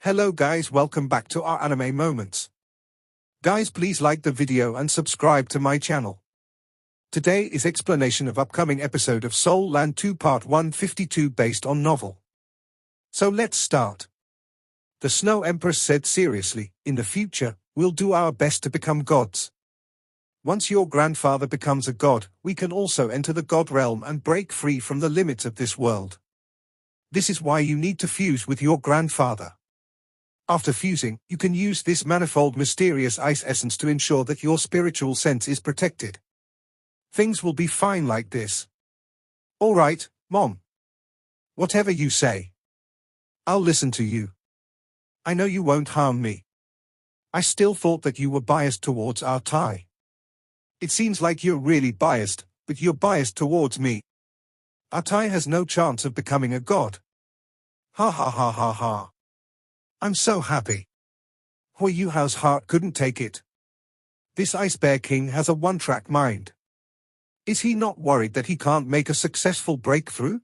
Hello guys, welcome back to our anime moments. Guys, please like the video and subscribe to my channel. Today is explanation of upcoming episode of Soul Land 2 Part 152 based on novel. So let's start. The Snow Empress said seriously, in the future, we'll do our best to become gods. Once your grandfather becomes a god, we can also enter the god realm and break free from the limits of this world. This is why you need to fuse with your grandfather. After fusing, you can use this manifold mysterious ice essence to ensure that your spiritual sense is protected. Things will be fine like this. Alright, Mom. Whatever you say. I'll listen to you. I know you won't harm me. I still thought that you were biased towards our tie. It seems like you're really biased, but you're biased towards me. Our tie has no chance of becoming a god. Ha ha ha ha ha. I'm so happy. Huiyuhao's heart couldn't take it. This Ice Bear King has a one-track mind. Is he not worried that he can't make a successful breakthrough?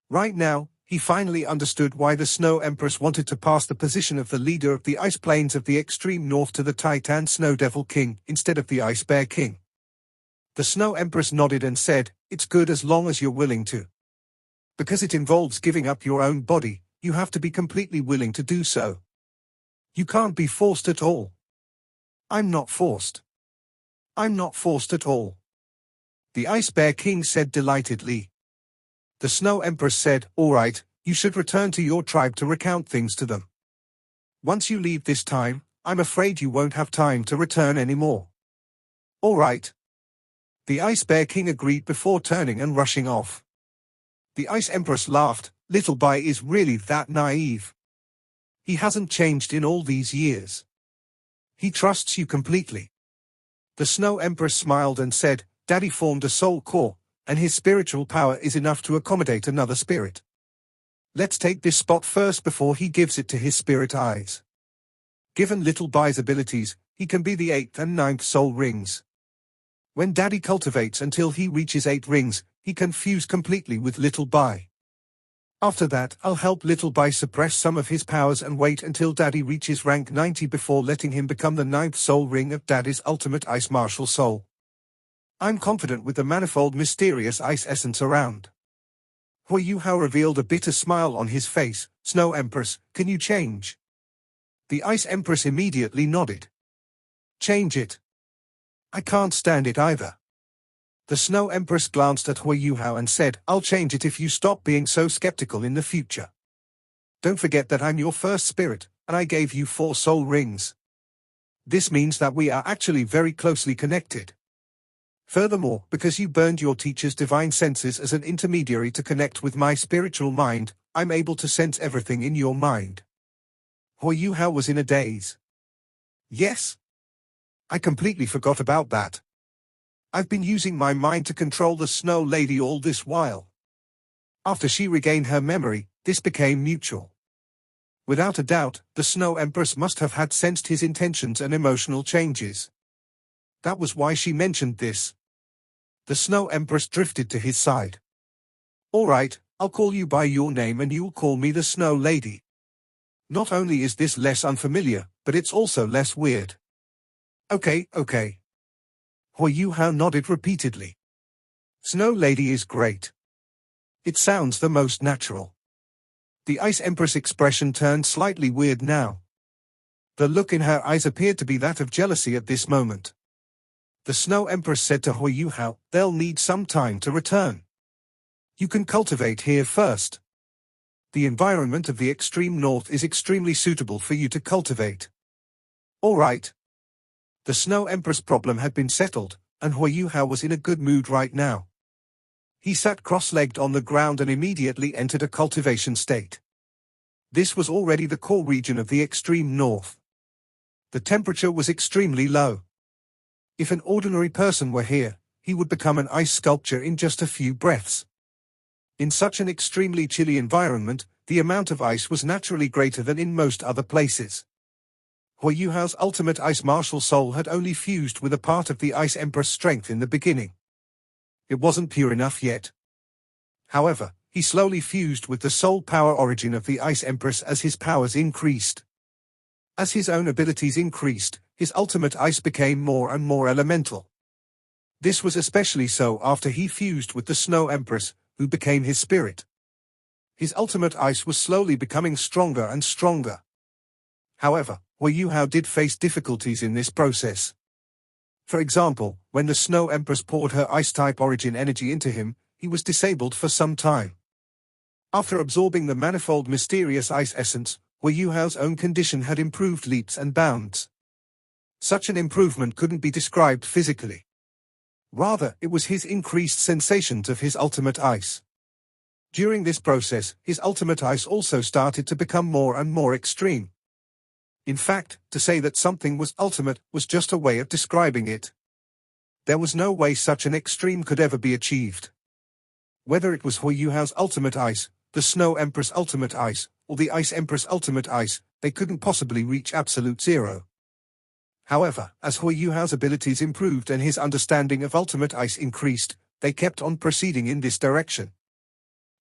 Right now, he finally understood why the Snow Empress wanted to pass the position of the leader of the Ice Plains of the extreme north to the Titan Snow Devil King instead of the Ice Bear King. The Snow Empress nodded and said, "It's good as long as you're willing to. Because it involves giving up your own body, you have to be completely willing to do so. You can't be forced at all." I'm not forced. I'm not forced at all. The Ice Bear King said delightedly. The Snow Empress said, "All right, you should return to your tribe to recount things to them. Once you leave this time, I'm afraid you won't have time to return anymore." All right. The Ice Bear King agreed before turning and rushing off. The Ice Empress laughed. Little Bai is really that naive. He hasn't changed in all these years. He trusts you completely. The Snow Empress smiled and said, "Daddy formed a soul core, and his spiritual power is enough to accommodate another spirit. Let's take this spot first before he gives it to his spirit eyes. Given Little Bai's abilities, he can be the 8th and 9th soul rings. When Daddy cultivates until he reaches 8 rings, he can fuse completely with Little Bai. After that, I'll help Little Bai suppress some of his powers and wait until Daddy reaches rank 90 before letting him become the 9th soul ring of Daddy's ultimate ice martial soul. I'm confident with the manifold mysterious ice essence around." Huiyuhao revealed a bitter smile on his face. "Snow Empress, can you change?" The Ice Empress immediately nodded. "Change it. I can't stand it either." The Snow Empress glanced at Huiyuhao and said, "I'll change it if you stop being so skeptical in the future. Don't forget that I'm your first spirit, and I gave you 4 soul rings. This means that we are actually very closely connected. Furthermore, because you burned your teacher's divine senses as an intermediary to connect with my spiritual mind, I'm able to sense everything in your mind." Huiyuhao was in a daze. "Yes? I completely forgot about that. I've been using my mind to control the Snow Lady all this while." After she regained her memory, this became mutual. Without a doubt, the Snow Empress must have had sensed his intentions and emotional changes. That was why she mentioned this. The Snow Empress drifted to his side. "All right, I'll call you by your name and you'll call me the Snow Lady. Not only is this less unfamiliar, but it's also less weird." Okay. Huiyuhao nodded repeatedly. "Snow Lady is great. It sounds the most natural." The Ice Empress expression turned slightly weird now. The look in her eyes appeared to be that of jealousy at this moment. The Snow Empress said to Huiyuhao, "They'll need some time to return. You can cultivate here first. The environment of the extreme north is extremely suitable for you to cultivate." All right. The Snow Empress problem had been settled, and Huiyuhao was in a good mood right now. He sat cross-legged on the ground and immediately entered a cultivation state. This was already the core region of the extreme north. The temperature was extremely low. If an ordinary person were here, he would become an ice sculpture in just a few breaths. In such an extremely chilly environment, the amount of ice was naturally greater than in most other places. Huiyuhao's ultimate ice martial soul had only fused with a part of the Ice Empress strength in the beginning. It wasn't pure enough yet. However, he slowly fused with the soul power origin of the Ice Empress as his powers increased. As his own abilities increased, his ultimate ice became more and more elemental. This was especially so after he fused with the Snow Empress, who became his spirit. His ultimate ice was slowly becoming stronger and stronger. However, Hui Yuhao did face difficulties in this process. For example, when the Snow Empress poured her ice-type origin energy into him, he was disabled for some time. After absorbing the manifold mysterious ice essence, Hui Yuhao's own condition had improved leaps and bounds. Such an improvement couldn't be described physically. Rather, it was his increased sensations of his ultimate ice. During this process, his ultimate ice also started to become more and more extreme. In fact, to say that something was ultimate was just a way of describing it. There was no way such an extreme could ever be achieved. Whether it was Hui Yuhao's ultimate ice, the Snow Empress ultimate ice, or the Ice Empress ultimate ice, they couldn't possibly reach absolute zero. However, as Hui Yuhao's abilities improved and his understanding of ultimate ice increased, they kept on proceeding in this direction.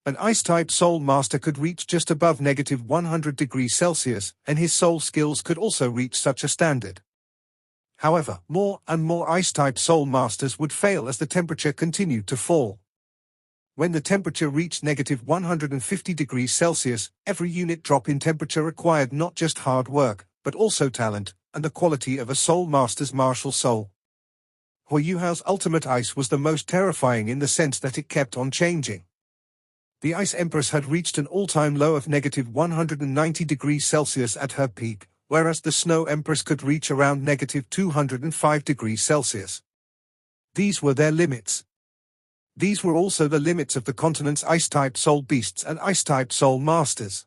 An ice-type soul master could reach just above -100°C, and his soul skills could also reach such a standard. However, more and more ice-type soul masters would fail as the temperature continued to fall. When the temperature reached -150°C, every unit drop in temperature required not just hard work, but also talent, and the quality of a soul master's martial soul. Hui Yuhao's ultimate ice was the most terrifying in the sense that it kept on changing. The Ice Empress had reached an all-time low of -190°C at her peak, whereas the Snow Empress could reach around -205°C. These were their limits. These were also the limits of the continent's ice-type soul beasts and ice-type soul masters.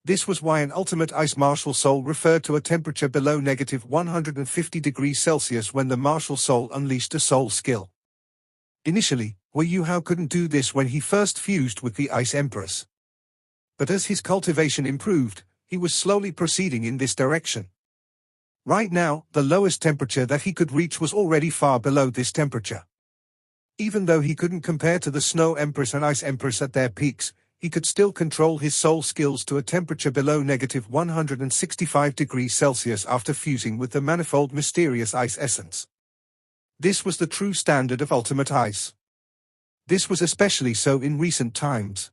This was why an ultimate ice martial soul referred to a temperature below -150°C when the martial soul unleashed a soul skill. Initially, Hui Yuhao couldn't do this when he first fused with the Ice Empress. But as his cultivation improved, he was slowly proceeding in this direction. Right now, the lowest temperature that he could reach was already far below this temperature. Even though he couldn't compare to the Snow Empress and Ice Empress at their peaks, he could still control his soul skills to a temperature below -165°C after fusing with the manifold mysterious ice essence. This was the true standard of ultimate ice. This was especially so in recent times.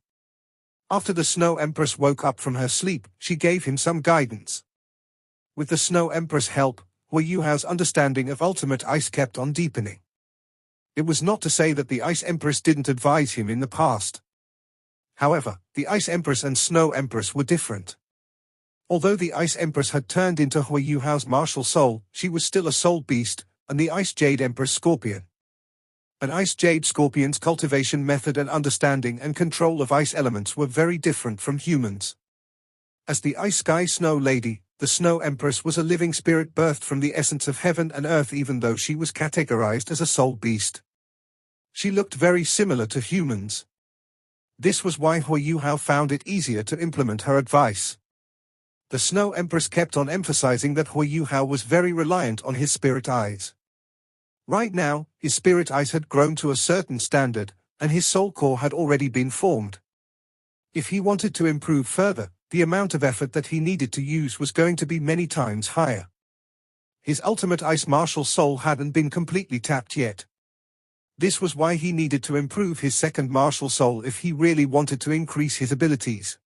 After the Snow Empress woke up from her sleep, she gave him some guidance. With the Snow Empress' help, Hui Yuhao's understanding of ultimate ice kept on deepening. It was not to say that the Ice Empress didn't advise him in the past. However, the Ice Empress and Snow Empress were different. Although the Ice Empress had turned into Hui Yuhao's martial soul, she was still a soul beast, and the Ice Jade Empress Scorpion. An Ice Jade Scorpion's cultivation method and understanding and control of ice elements were very different from humans. As the Ice Sky Snow Lady, the Snow Empress was a living spirit birthed from the essence of heaven and earth even though she was categorized as a soul beast. She looked very similar to humans. This was why Hui Yuhao found it easier to implement her advice. The Snow Empress kept on emphasizing that Hui Yuhao was very reliant on his spirit eyes. Right now, his spirit eyes had grown to a certain standard, and his soul core had already been formed. If he wanted to improve further, the amount of effort that he needed to use was going to be many times higher. His ultimate ice martial soul hadn't been completely tapped yet. This was why he needed to improve his second martial soul if he really wanted to increase his abilities.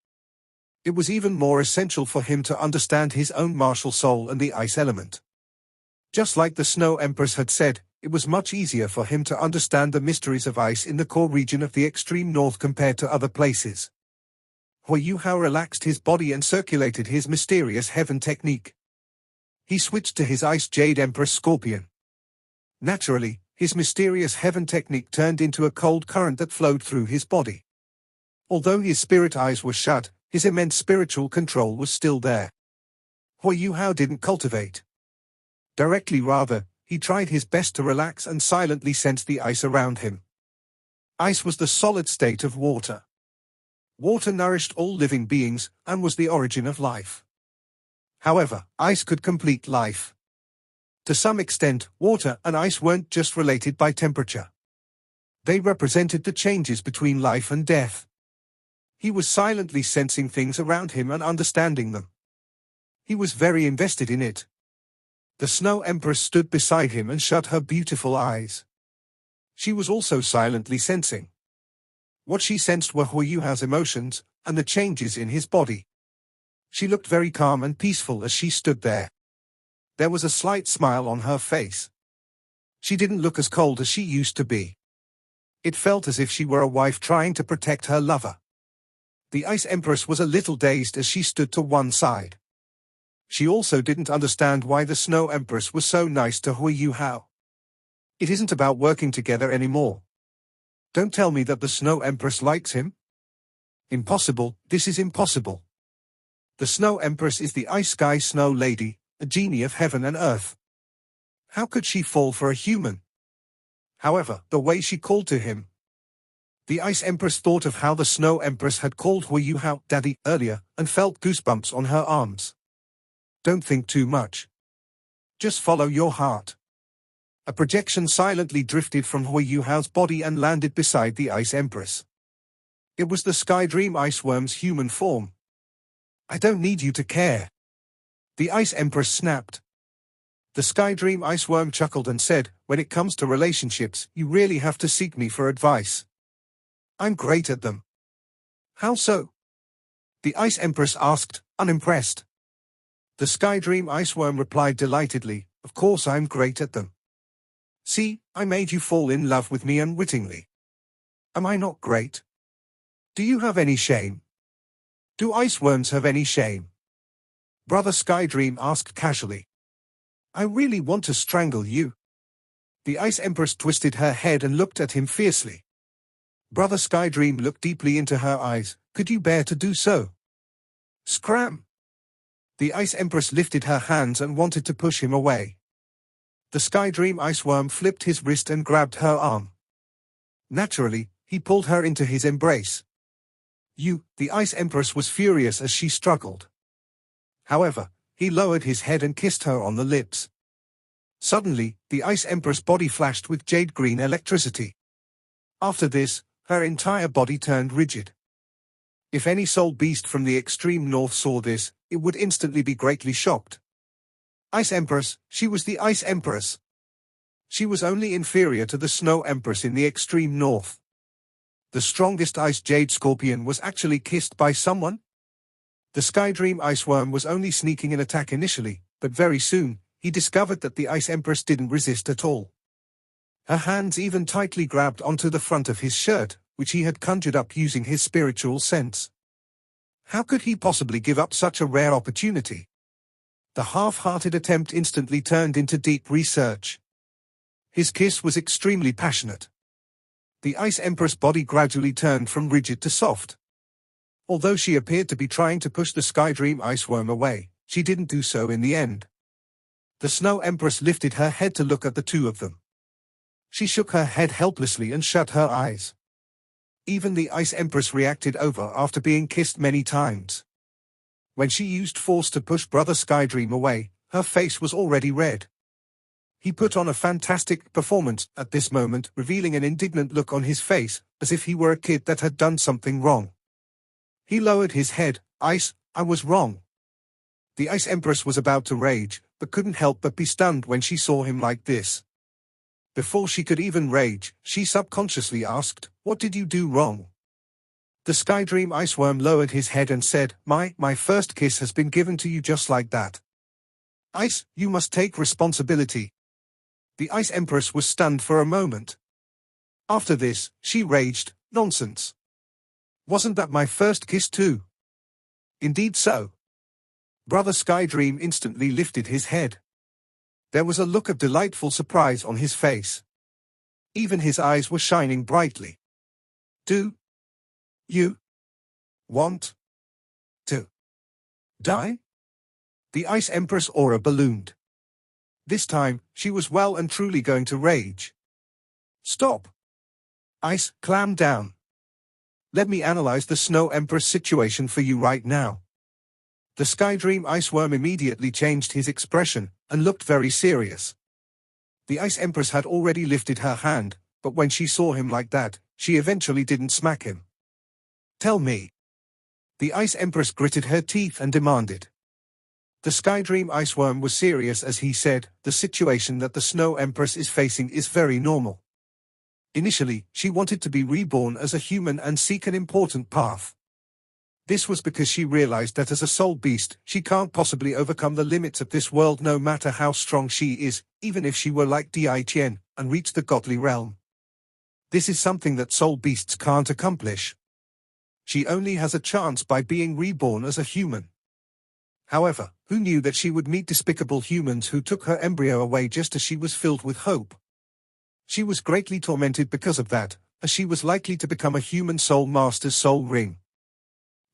It was even more essential for him to understand his own martial soul and the ice element. Just like the Snow Empress had said, it was much easier for him to understand the mysteries of ice in the core region of the extreme north compared to other places. Hui Yuhao relaxed his body and circulated his mysterious heaven technique. He switched to his Ice Jade Empress Scorpion. Naturally, his mysterious heaven technique turned into a cold current that flowed through his body. Although his spirit eyes were shut, his immense spiritual control was still there. Hui Yuhao didn't cultivate directly, rather, he tried his best to relax and silently sense the ice around him. Ice was the solid state of water. Water nourished all living beings, and was the origin of life. However, ice could complete life. To some extent, water and ice weren't just related by temperature. They represented the changes between life and death. He was silently sensing things around him and understanding them. He was very invested in it. The Snow Empress stood beside him and shut her beautiful eyes. She was also silently sensing. What she sensed were Hui Yuhao's emotions, and the changes in his body. She looked very calm and peaceful as she stood there. There was a slight smile on her face. She didn't look as cold as she used to be. It felt as if she were a wife trying to protect her lover. The Ice Empress was a little dazed as she stood to one side. She also didn't understand why the Snow Empress was so nice to Hui Yuhao. It isn't about working together anymore. Don't tell me that the Snow Empress likes him. Impossible, this is impossible. The Snow Empress is the Ice Sky Snow Lady, a genie of heaven and earth. How could she fall for a human? However, the way she called to him. The Ice Empress thought of how the Snow Empress had called Hui Yuhao Daddy earlier and felt goosebumps on her arms. Don't think too much. Just follow your heart. A projection silently drifted from Hui Yuhao's body and landed beside the Ice Empress. It was the Sky Dream Iceworm's human form. I don't need you to care. The Ice Empress snapped. The Sky Dream Iceworm chuckled and said, when it comes to relationships, you really have to seek me for advice. I'm great at them. How so? The Ice Empress asked, unimpressed. The Sky Dream Iceworm replied delightedly, of course I'm great at them. See, I made you fall in love with me unwittingly. Am I not great? Do you have any shame? Do iceworms have any shame? Brother Sky Dream asked casually. I really want to strangle you. The Ice Empress twisted her head and looked at him fiercely. Brother Sky Dream looked deeply into her eyes. Could you bear to do so? Scram! The Ice Empress lifted her hands and wanted to push him away. The Sky Dream Iceworm flipped his wrist and grabbed her arm. Naturally, he pulled her into his embrace. The Ice Empress was furious as she struggled. However, he lowered his head and kissed her on the lips. Suddenly, the Ice Empress' body flashed with jade green electricity. After this, her entire body turned rigid. If any soul beast from the extreme north saw this, it would instantly be greatly shocked. Ice Empress, she was the Ice Empress. She was only inferior to the Snow Empress in the extreme north. The strongest Ice Jade Scorpion was actually kissed by someone? The Sky Dream Iceworm was only sneaking an attack initially, but very soon, he discovered that the Ice Empress didn't resist at all. Her hands even tightly grabbed onto the front of his shirt, which he had conjured up using his spiritual sense. How could he possibly give up such a rare opportunity? The half-hearted attempt instantly turned into deep research. His kiss was extremely passionate. The Ice Empress' body gradually turned from rigid to soft. Although she appeared to be trying to push the Sky Dream Iceworm away, she didn't do so in the end. The Snow Empress lifted her head to look at the two of them. She shook her head helplessly and shut her eyes. Even the Ice Empress reacted over after being kissed many times. When she used force to push Brother Sky Dream away, her face was already red. He put on a fantastic performance at this moment, revealing an indignant look on his face, as if he were a kid that had done something wrong. He lowered his head. I was wrong. The Ice Empress was about to rage, but couldn't help but be stunned when she saw him like this. Before she could even rage, she subconsciously asked, what did you do wrong? The Sky Dream Iceworm lowered his head and said, My first kiss has been given to you just like that. Ice, you must take responsibility. The Ice Empress was stunned for a moment. After this, she raged, nonsense. Wasn't that my first kiss too? Indeed so. Brother Sky Dream instantly lifted his head. There was a look of delightful surprise on his face. Even his eyes were shining brightly. Do you want to die? The Ice Empress' aura ballooned. This time, she was well and truly going to rage. Stop. Ice, clam down. Let me analyze the Snow Empress situation for you right now. The Sky Dream Iceworm immediately changed his expression and looked very serious. The Ice Empress had already lifted her hand, but when she saw him like that, she eventually didn't smack him. Tell me. The Ice Empress gritted her teeth and demanded. The Sky Dream Iceworm was serious as he said, "The situation that the Snow Empress is facing is very normal. Initially, she wanted to be reborn as a human and seek an important path. This was because she realized that as a soul beast, she can't possibly overcome the limits of this world no matter how strong she is, even if she were like Di Qian, and reach the godly realm. This is something that soul beasts can't accomplish. She only has a chance by being reborn as a human. However, who knew that she would meet despicable humans who took her embryo away just as she was filled with hope? She was greatly tormented because of that, as she was likely to become a human soul master's soul ring.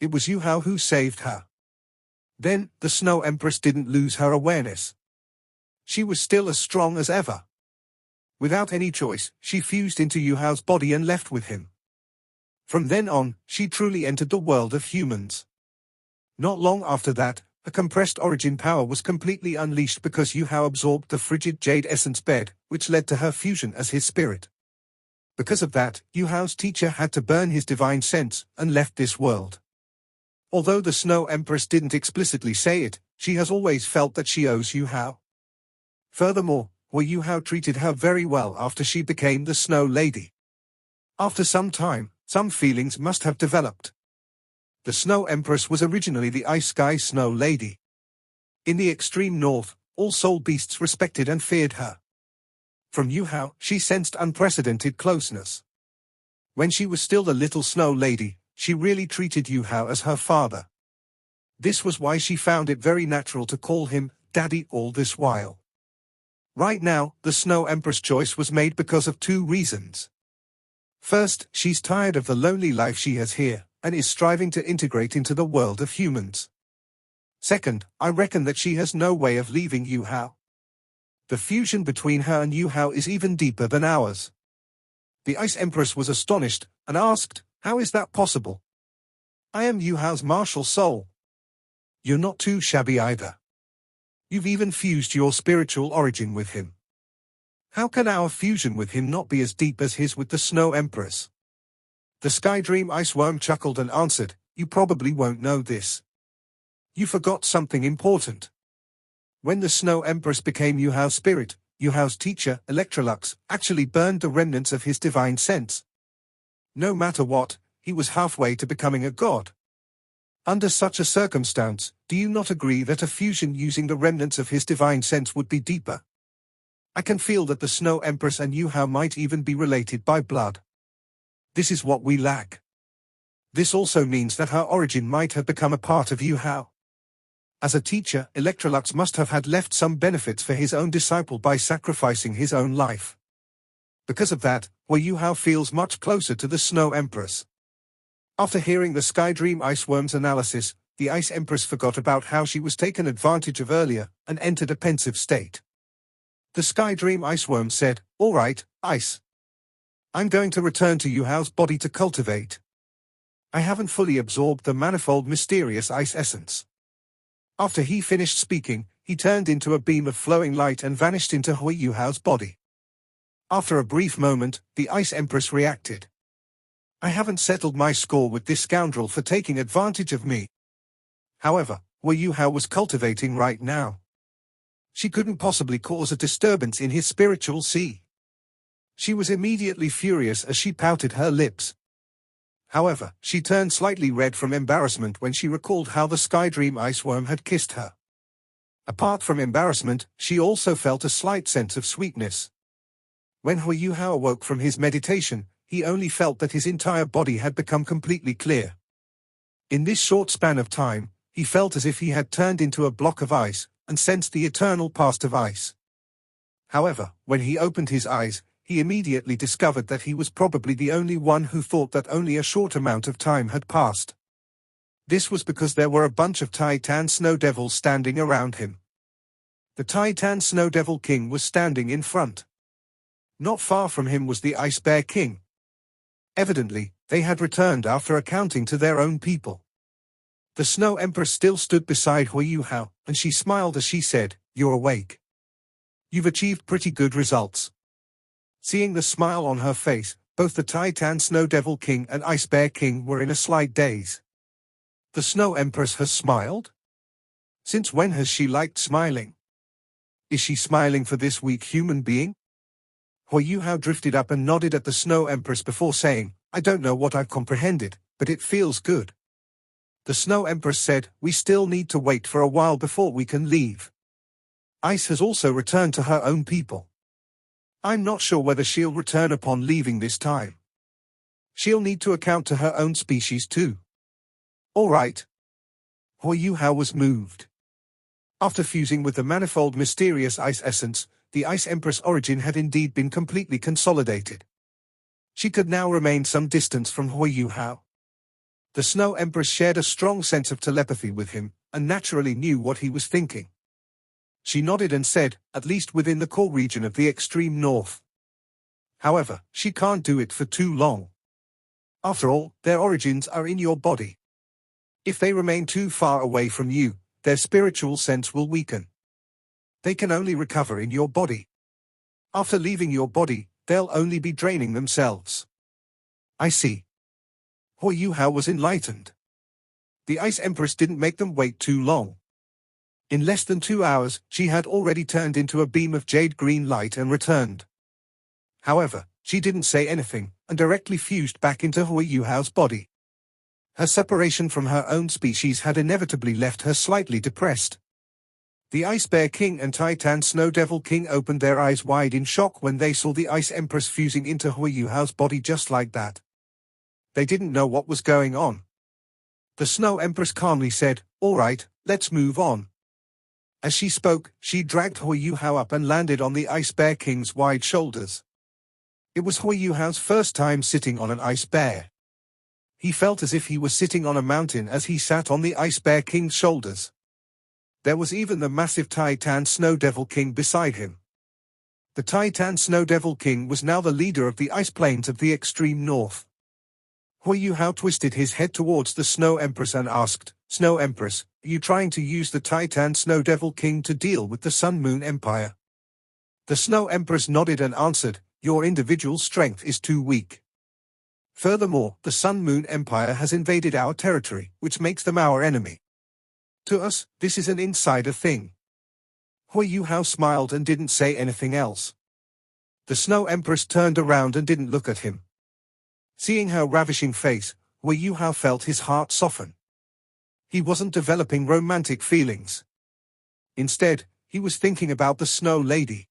It was Yu Hao who saved her. Then, the Snow Empress didn't lose her awareness. She was still as strong as ever. Without any choice, she fused into Yu Hao's body and left with him. From then on, she truly entered the world of humans. Not long after that, a compressed origin power was completely unleashed because Yu Hao absorbed the frigid jade essence bed, which led to her fusion as his spirit. Because of that, Yu Hao's teacher had to burn his divine sense and left this world. Although the Snow Empress didn't explicitly say it, she has always felt that she owes Yu Hao. Furthermore, Yu Hao treated her very well after she became the Snow Lady. After some time, some feelings must have developed. The Snow Empress was originally the Ice Sky Snow Lady. In the extreme north, all soul beasts respected and feared her. From Yu Hao, she sensed unprecedented closeness. When she was still the little Snow Lady, she really treated Yu Hao as her father. This was why she found it very natural to call him Daddy all this while. Right now, the Snow Empress choice was made because of two reasons. First, she's tired of the lonely life she has here, and is striving to integrate into the world of humans. Second, I reckon that she has no way of leaving Yu Hao. The fusion between her and Yu Hao is even deeper than ours. The Ice Empress was astonished, and asked, "How is that possible? I am Yu Hao's martial soul. You're not too shabby either. You've even fused your spiritual origin with him. How can our fusion with him not be as deep as his with the Snow Empress?" The Sky Dream Iceworm chuckled and answered, "You probably won't know this. You forgot something important. When the Snow Empress became Yu Hao's spirit, Yu Hao's teacher, Electrolux, actually burned the remnants of his divine sense. No matter what, he was halfway to becoming a god. Under such a circumstance, do you not agree that a fusion using the remnants of his divine sense would be deeper? I can feel that the Snow Empress and Yu Hao might even be related by blood. This is what we lack. This also means that her origin might have become a part of Yu Hao. As a teacher, Electrolux must have had left some benefits for his own disciple by sacrificing his own life. Because of that, Yu Hao feels much closer to the Snow Empress." After hearing the Sky Dream Iceworm's analysis, the Ice Empress forgot about how she was taken advantage of earlier, and entered a pensive state. The Sky Dream Iceworm said, "All right, Ice. I'm going to return to Yu Hao's body to cultivate. I haven't fully absorbed the manifold mysterious ice essence." After he finished speaking, he turned into a beam of flowing light and vanished into Yu Hao's body. After a brief moment, the Ice Empress reacted. "I haven't settled my score with this scoundrel for taking advantage of me." However, Yu Hao was cultivating right now. She couldn't possibly cause a disturbance in his spiritual sea. She was immediately furious as she pouted her lips. However, she turned slightly red from embarrassment when she recalled how the Sky Dream Iceworm had kissed her. Apart from embarrassment, she also felt a slight sense of sweetness. When Yu Hao awoke from his meditation, he only felt that his entire body had become completely clear. In this short span of time, he felt as if he had turned into a block of ice, and sensed the eternal past of ice. However, when he opened his eyes, he immediately discovered that he was probably the only one who thought that only a short amount of time had passed. This was because there were a bunch of Titan Snow Devils standing around him. The Titan Snow Devil King was standing in front. Not far from him was the Ice Bear King. Evidently, they had returned after accounting to their own people. The Snow Empress still stood beside Yu Hao, and she smiled as she said, "You're awake. You've achieved pretty good results." Seeing the smile on her face, both the Titan Snow Devil King and Ice Bear King were in a slight daze. The Snow Empress has smiled? Since when has she liked smiling? Is she smiling for this weak human being? Huiyuhao drifted up and nodded at the Snow Empress before saying, I don't know what I've comprehended, but it feels good. The Snow Empress said, we still need to wait for a while before we can leave. Ice has also returned to her own people. I'm not sure whether she'll return upon leaving this time. She'll need to account to her own species too. All right. Huiyuhao was moved. After fusing with the manifold mysterious ice essence, the Ice Empress origin had indeed been completely consolidated. She could now remain some distance from Huiyuhao. The Snow Empress shared a strong sense of telepathy with him, and naturally knew what he was thinking. She nodded and said, at least within the core region of the extreme north. However, she can't do it for too long. After all, their origins are in your body. If they remain too far away from you, their spiritual sense will weaken. They can only recover in your body. After leaving your body, they'll only be draining themselves. I see. Huiyuhao was enlightened. The Ice Empress didn't make them wait too long. In less than 2 hours, she had already turned into a beam of jade green light and returned. However, she didn't say anything, and directly fused back into Huiyuhao's body. Her separation from her own species had inevitably left her slightly depressed. The Ice Bear King and Titan Snow Devil King opened their eyes wide in shock when they saw the Ice Empress fusing into Huiyuhao's body just like that. They didn't know what was going on. The Snow Empress calmly said, all right, let's move on. As she spoke, she dragged Huiyuhao up and landed on the Ice Bear King's wide shoulders. It was Huiyuhao's first time sitting on an ice bear. He felt as if he was sitting on a mountain as he sat on the Ice Bear King's shoulders. There was even the massive Titan Snow Devil King beside him. The Titan Snow Devil King was now the leader of the ice plains of the extreme north. Huiyuhao twisted his head towards the Snow Empress and asked, Snow Empress, are you trying to use the Titan Snow Devil King to deal with the Sun Moon Empire? The Snow Empress nodded and answered, your individual strength is too weak. Furthermore, the Sun Moon Empire has invaded our territory, which makes them our enemy. To us, this is an insider thing. Huiyuhao smiled and didn't say anything else. The Snow Empress turned around and didn't look at him. Seeing her ravishing face, Huiyuhao felt his heart soften. He wasn't developing romantic feelings. Instead, he was thinking about the Snow Lady.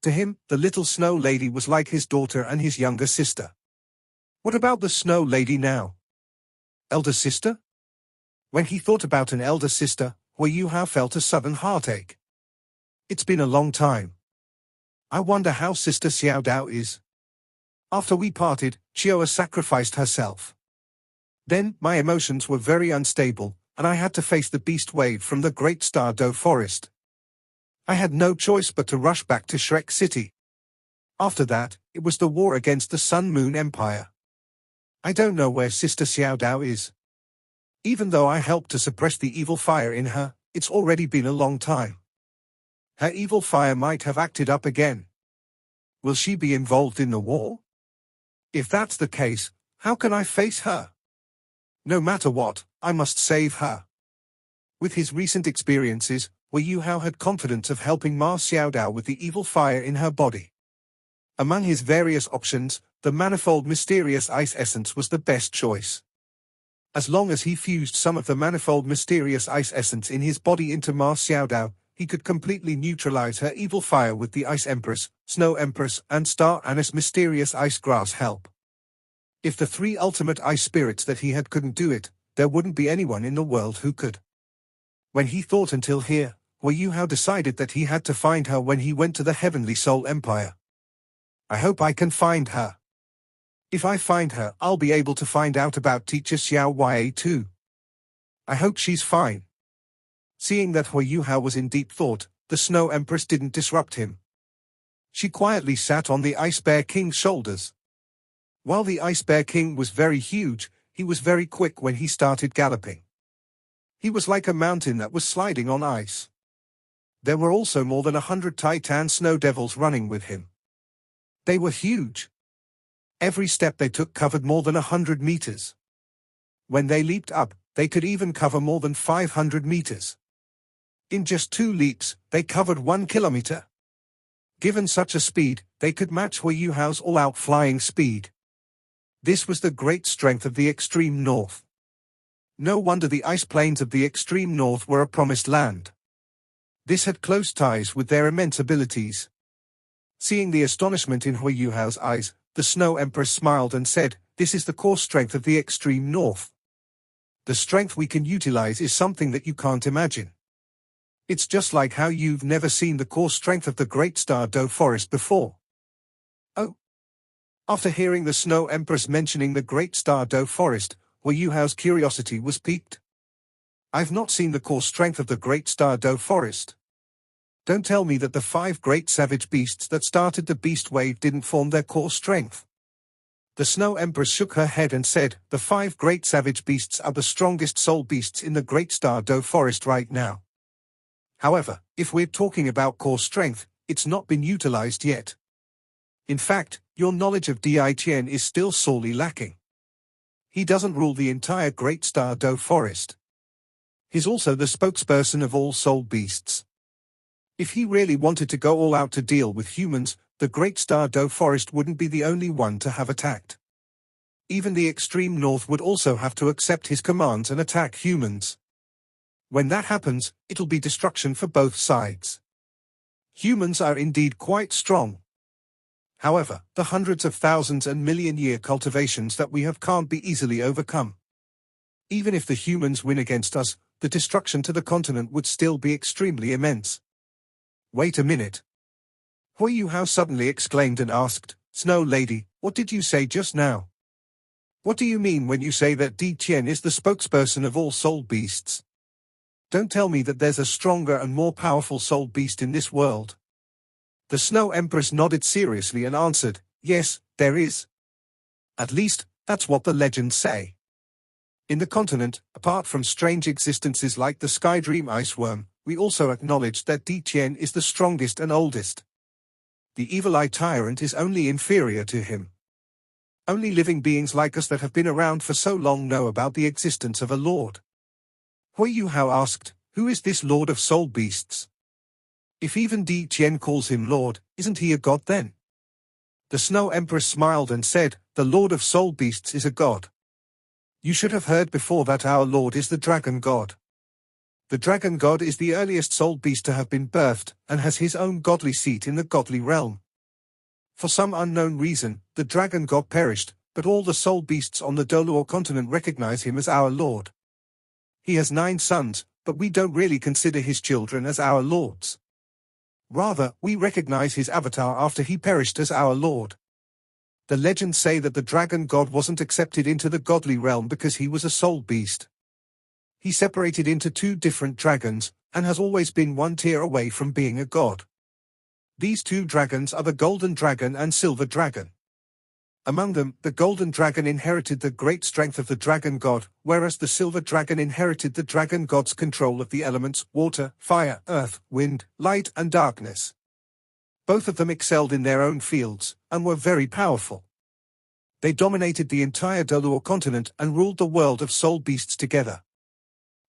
To him, the little Snow Lady was like his daughter and his younger sister. What about the Snow Lady now? Elder sister? When he thought about an elder sister, Huiyuhao felt a sudden heartache. It's been a long time. I wonder how Sister Xiao Dao is. After we parted, Chioa sacrificed herself. Then, my emotions were very unstable, and I had to face the beast wave from the Great Star Do Forest. I had no choice but to rush back to Shrek City. After that, it was the war against the Sun Moon Empire. I don't know where Sister Xiao Dao is. Even though I helped to suppress the evil fire in her, it's already been a long time. Her evil fire might have acted up again. Will she be involved in the war? If that's the case, how can I face her? No matter what, I must save her. With his recent experiences, Huiyuhao had confidence of helping Ma Xiaodao with the evil fire in her body. Among his various options, the manifold mysterious ice essence was the best choice. As long as he fused some of the manifold mysterious ice essence in his body into Ma Xiaodao, he could completely neutralize her evil fire with the Ice Empress, Snow Empress, and Star Anise mysterious ice grass help. If the three ultimate ice spirits that he had couldn't do it, there wouldn't be anyone in the world who could. When he thought until here, Huiyuhao decided that he had to find her when he went to the Heavenly Soul Empire. I hope I can find her. If I find her, I'll be able to find out about Teacher Xiao Ya too. I hope she's fine. Seeing that Huiyuhao was in deep thought, the Snow Empress didn't disrupt him. She quietly sat on the Ice Bear King's shoulders. While the Ice Bear King was very huge, he was very quick when he started galloping. He was like a mountain that was sliding on ice. There were also more than 100 Titan Snow Devils running with him. They were huge. Every step they took covered more than 100 meters. When they leaped up, they could even cover more than 500 meters. In just 2 leaps, they covered 1 kilometer. Given such a speed, they could match Hui Hao's all-out flying speed. This was the great strength of the extreme north. No wonder the ice plains of the extreme north were a promised land. This had close ties with their immense abilities. Seeing the astonishment in Hui Hao's eyes, the Snow Empress smiled and said, "This is the core strength of the extreme north. The strength we can utilize is something that you can't imagine. It's just like how you've never seen the core strength of the Great Star Doe Forest before." Oh. After hearing the Snow Empress mentioning the Great Star Doe Forest, Hui Hao's curiosity was piqued. "I've not seen the core strength of the Great Star Doe Forest. Don't tell me that the 5 great savage beasts that started the beast wave didn't form their core strength." The Snow Empress shook her head and said, "The 5 great savage beasts are the strongest soul beasts in the Great Star Doe Forest right now. However, if we're talking about core strength, it's not been utilized yet. In fact, your knowledge of Di Qian is still sorely lacking. He doesn't rule the entire Great Star Doe Forest. He's also the spokesperson of all soul beasts. If he really wanted to go all out to deal with humans, the Great Star Doe Forest wouldn't be the only one to have attacked. Even the extreme north would also have to accept his commands and attack humans. When that happens, it'll be destruction for both sides. Humans are indeed quite strong. However, the hundreds of thousands and million-year cultivations that we have can't be easily overcome. Even if the humans win against us, the destruction to the continent would still be extremely immense." "Wait a minute." Hui Hao suddenly exclaimed and asked, "Snow Lady, what did you say just now? What do you mean when you say that Di Qian is the spokesperson of all soul beasts? Don't tell me that there's a stronger and more powerful soul beast in this world." The Snow Empress nodded seriously and answered, "Yes, there is. At least, that's what the legends say. In the continent, apart from strange existences like the Skydream Iceworm, we also acknowledge that Di Qian is the strongest and oldest. The Evil Eye Tyrant is only inferior to him. Only living beings like us that have been around for so long know about the existence of a lord." Hui Hao asked, "Who is this Lord of Soul Beasts? If even Di Qian calls him Lord, isn't he a god then?" The Snow Empress smiled and said, "The Lord of Soul Beasts is a god. You should have heard before that our Lord is the Dragon God. The Dragon God is the earliest soul beast to have been birthed, and has his own godly seat in the godly realm. For some unknown reason, the Dragon God perished, but all the soul beasts on the Doluo continent recognize him as our Lord. He has 9 sons, but we don't really consider his children as our lords. Rather, we recognize his avatar after he perished as our Lord. The legends say that the Dragon God wasn't accepted into the godly realm because he was a soul beast. He separated into 2 different dragons, and has always been 1 tier away from being a god. These 2 dragons are the Golden Dragon and Silver Dragon. Among them, the Golden Dragon inherited the great strength of the Dragon God, whereas the Silver Dragon inherited the Dragon God's control of the elements water, fire, earth, wind, light, and darkness. Both of them excelled in their own fields, and were very powerful. They dominated the entire Doluo continent and ruled the world of soul beasts together.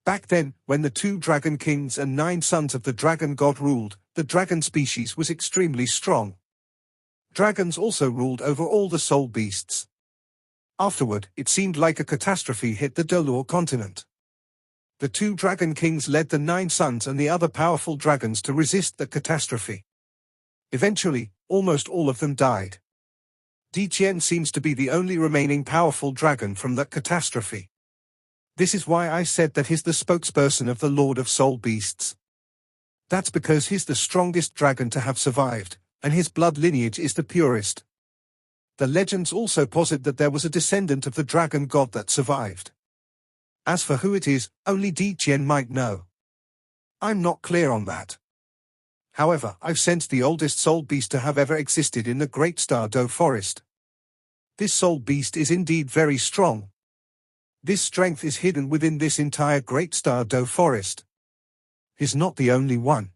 Back then, when the 2 dragon kings and 9 sons of the Dragon God ruled, the dragon species was extremely strong. Dragons also ruled over all the soul beasts. Afterward, it seemed like a catastrophe hit the Doluo continent. The 2 dragon kings led the 9 sons and the other powerful dragons to resist the catastrophe. Eventually, almost all of them died. Di Qian seems to be the only remaining powerful dragon from that catastrophe. This is why I said that he's the spokesperson of the Lord of Soul Beasts. That's because he's the strongest dragon to have survived, and his blood lineage is the purest. The legends also posit that there was a descendant of the Dragon God that survived. As for who it is, only Di Qian might know. I'm not clear on that. However, I've sensed the oldest soul beast to have ever existed in the Great Star Doe Forest. This soul beast is indeed very strong. This strength is hidden within this entire Great Star Doe Forest. He's not the only one.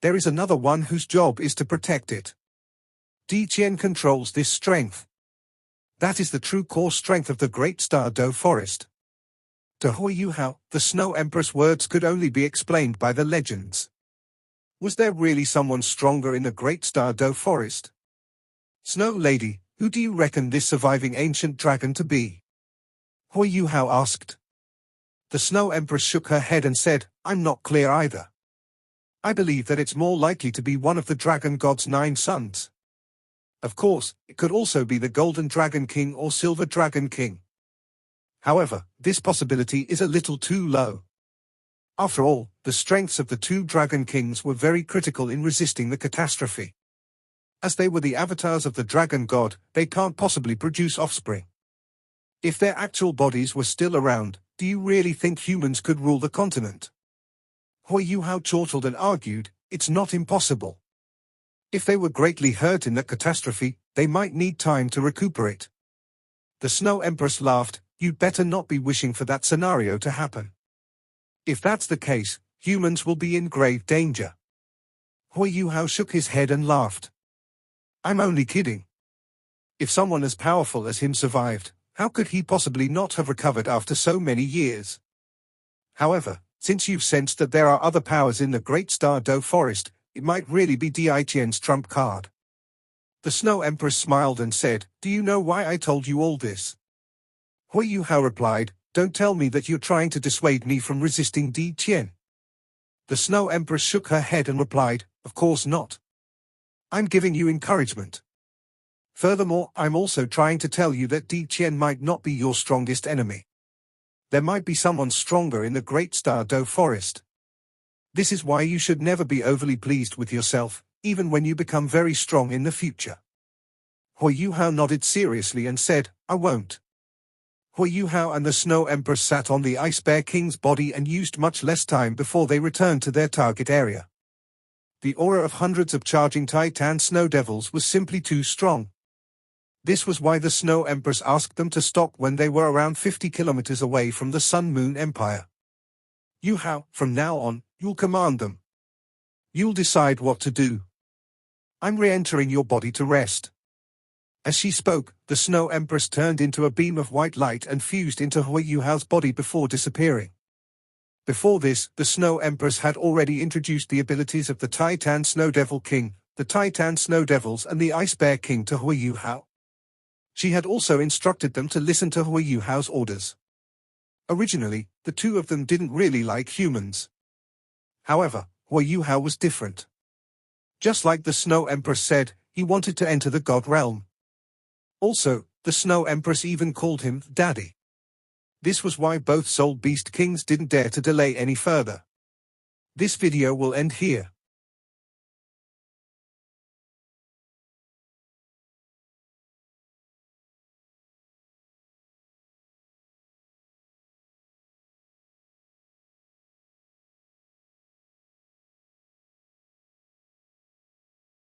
There is another one whose job is to protect it. Di Qian controls this strength. That is the true core strength of the Great Star Doe Forest. To Hui Yuhao, the Snow Empress' words could only be explained by the legends. Was there really someone stronger in the Great Star Do Forest? Snow Lady, who do you reckon this surviving ancient dragon to be? Hui Yuhao asked. The Snow Empress shook her head and said, I'm not clear either. I believe that it's more likely to be one of the dragon god's 9 sons. Of course, it could also be the Golden Dragon King or Silver Dragon King. However, this possibility is a little too low. After all, the strengths of the 2 Dragon Kings were very critical in resisting the catastrophe. As they were the avatars of the dragon god, they can't possibly produce offspring. If their actual bodies were still around, do you really think humans could rule the continent? Hui Yuhao chortled and argued, it's not impossible. If they were greatly hurt in the catastrophe, they might need time to recuperate. The Snow Empress laughed, you'd better not be wishing for that scenario to happen. If that's the case, humans will be in grave danger. Hui Yuhao shook his head and laughed. I'm only kidding. If someone as powerful as him survived, how could he possibly not have recovered after so many years? However, since you've sensed that there are other powers in the Great Star Do Forest, it might really be Di Qian's trump card. The Snow Empress smiled and said, do you know why I told you all this? Hui Yuhao replied, don't tell me that you're trying to dissuade me from resisting Di Qian. The Snow Empress shook her head and replied, of course not. I'm giving you encouragement. Furthermore, I'm also trying to tell you that Di Qian might not be your strongest enemy. There might be someone stronger in the Great Star Do Forest. This is why you should never be overly pleased with yourself, even when you become very strong in the future. Hui Yuhao nodded seriously and said, I won't. Hui Yuhao and the Snow Empress sat on the Ice Bear King's body and used much less time before they returned to their target area. The aura of hundreds of charging Titan Snow Devils was simply too strong. This was why the Snow Empress asked them to stop when they were around 50 kilometers away from the Sun Moon Empire. Yuhao, from now on, you'll command them. You'll decide what to do. I'm re-entering your body to rest. As she spoke, the Snow Empress turned into a beam of white light and fused into Hui Yuhao's body before disappearing. Before this, the Snow Empress had already introduced the abilities of the Titan Snow Devil King, the Titan Snow Devils and the Ice Bear King to Hui Yuhao. She had also instructed them to listen to Hui Yuhao's orders. Originally, the two of them didn't really like humans. However, Hui Yuhao was different. Just like the Snow Empress said, he wanted to enter the God realm. Also, the Snow Empress even called him Daddy. This was why both Soul Beast Kings didn't dare to delay any further. This video will end here.